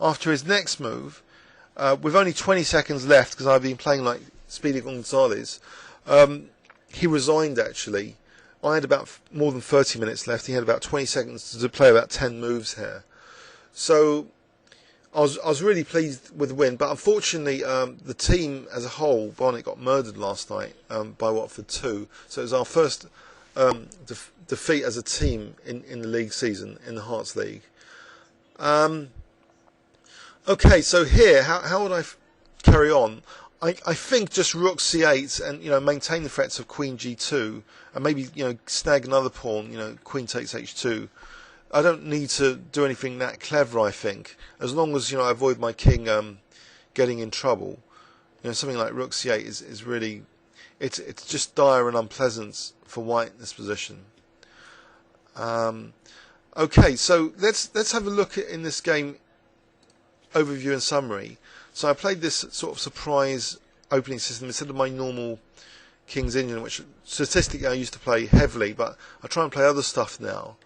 after his next move, with only 20 seconds left, because I've been playing like Speedy Gonzalez, he resigned actually. I had about more than 30 minutes left. He had about 20 seconds to play about 10 moves here. So I was really pleased with the win, but unfortunately the team as a whole, Barnet got murdered last night by Watford 2. So it was our first defeat as a team in the league season, in the Hearts League. Okay, so here, how would I carry on? I think just Rook C8 and maintain the threats of Queen G2 and maybe snag another pawn. Queen takes H2. I don't need to do anything that clever. I think as long as I avoid my king getting in trouble. Something like Rook C8 is really it's just dire and unpleasant for White in this position. Okay, so let's have a look at in this game overview and summary. So I played this sort of surprise opening system instead of my normal King's Indian, which statistically I used to play heavily, but I try and play other stuff now.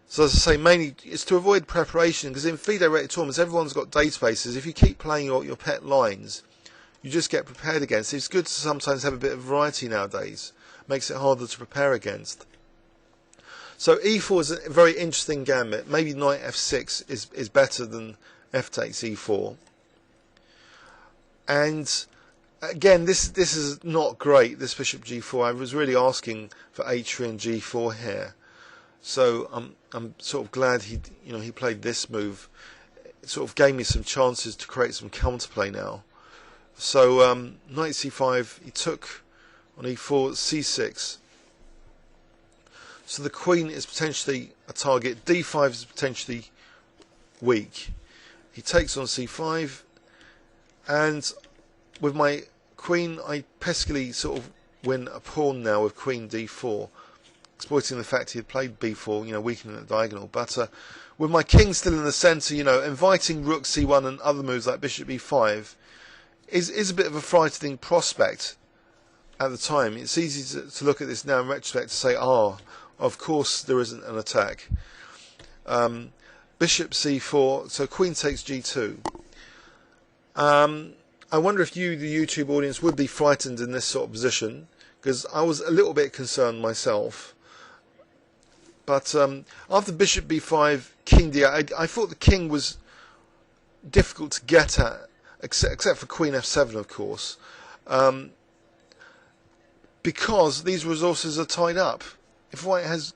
So as I say, mainly it's to avoid preparation, because in FIDE-rated tournaments everyone's got databases. If you keep playing your pet lines, you just get prepared against. It's good to sometimes have a bit of variety nowadays. Makes it harder to prepare against. So E4 is a very interesting gambit. Maybe knight F6 is better than F takes E4. And again, this is not great, this bishop G4. I was really asking for H3 and G4 here. So I'm sort of glad he played this move. It sort of gave me some chances to create some counterplay now. So knight C5, he took on E4, C6. So the queen is potentially a target. D5 is potentially weak. He takes on C5, and with my queen, I peskily sort of win a pawn now with Queen D4, exploiting the fact he had played B4, weakening the diagonal. But with my king still in the centre, inviting Rook C1 and other moves like Bishop E5 is a bit of a frightening prospect at the time. It's easy to look at this now in retrospect to say, of course there isn't an attack. Bishop C4, so Queen takes G2. I wonder if you, the YouTube audience, would be frightened in this sort of position, because I was a little bit concerned myself. But after Bishop B5, King D8, I thought the king was difficult to get at, except for Queen F7, of course, because these resources are tied up. If White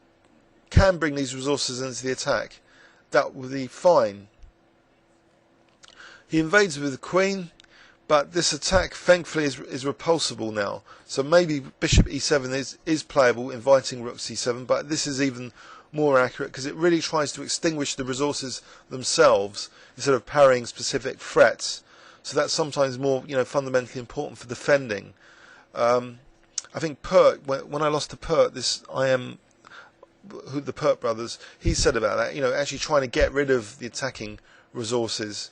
can bring these resources into the attack, that would be fine. He invades with the queen, but this attack thankfully is repulsable now. So maybe Bishop E7 is playable, inviting Rook C7, but this is even more accurate because it really tries to extinguish the resources themselves instead of parrying specific threats. So that's sometimes more fundamentally important for defending. I think Pert, when I lost to Pert, the Pert brothers, he said about that, actually trying to get rid of the attacking resources,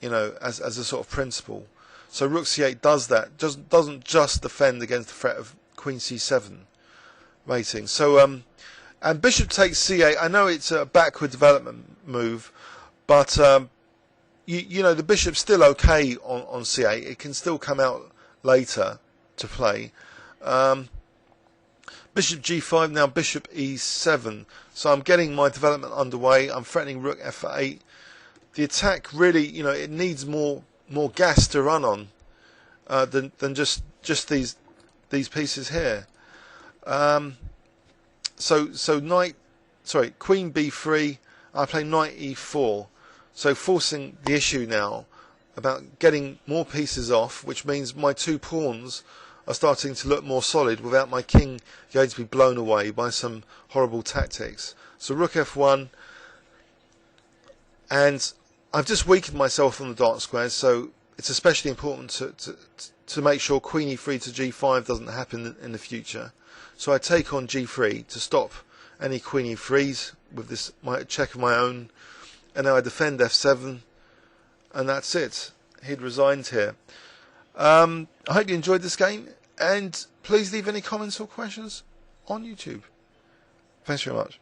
as a sort of principle. So Rook C8 does that, doesn't just defend against the threat of Queen C7 mating. So and Bishop takes C8. I know it's a backward development move, but the bishop's still okay on C8. It can still come out later to play. Bishop G5, now Bishop E7. So I'm getting my development underway. I'm threatening Rook F8. The attack really, it needs more gas to run on than just these pieces here. So Queen B3. I play Knight E4. So forcing the issue now about getting more pieces off, which means my two pawns are starting to look more solid without my king going to be blown away by some horrible tactics. So Rook F1, and I've just weakened myself on the dark squares, so it's especially important to make sure Queen E3 to G5 doesn't happen in the future. So I take on G3 to stop any Queen E3s with this check of my own, and now I defend F7, and that's it. He'd resigned here. I hope you enjoyed this game, and please leave any comments or questions on YouTube. Thanks very much.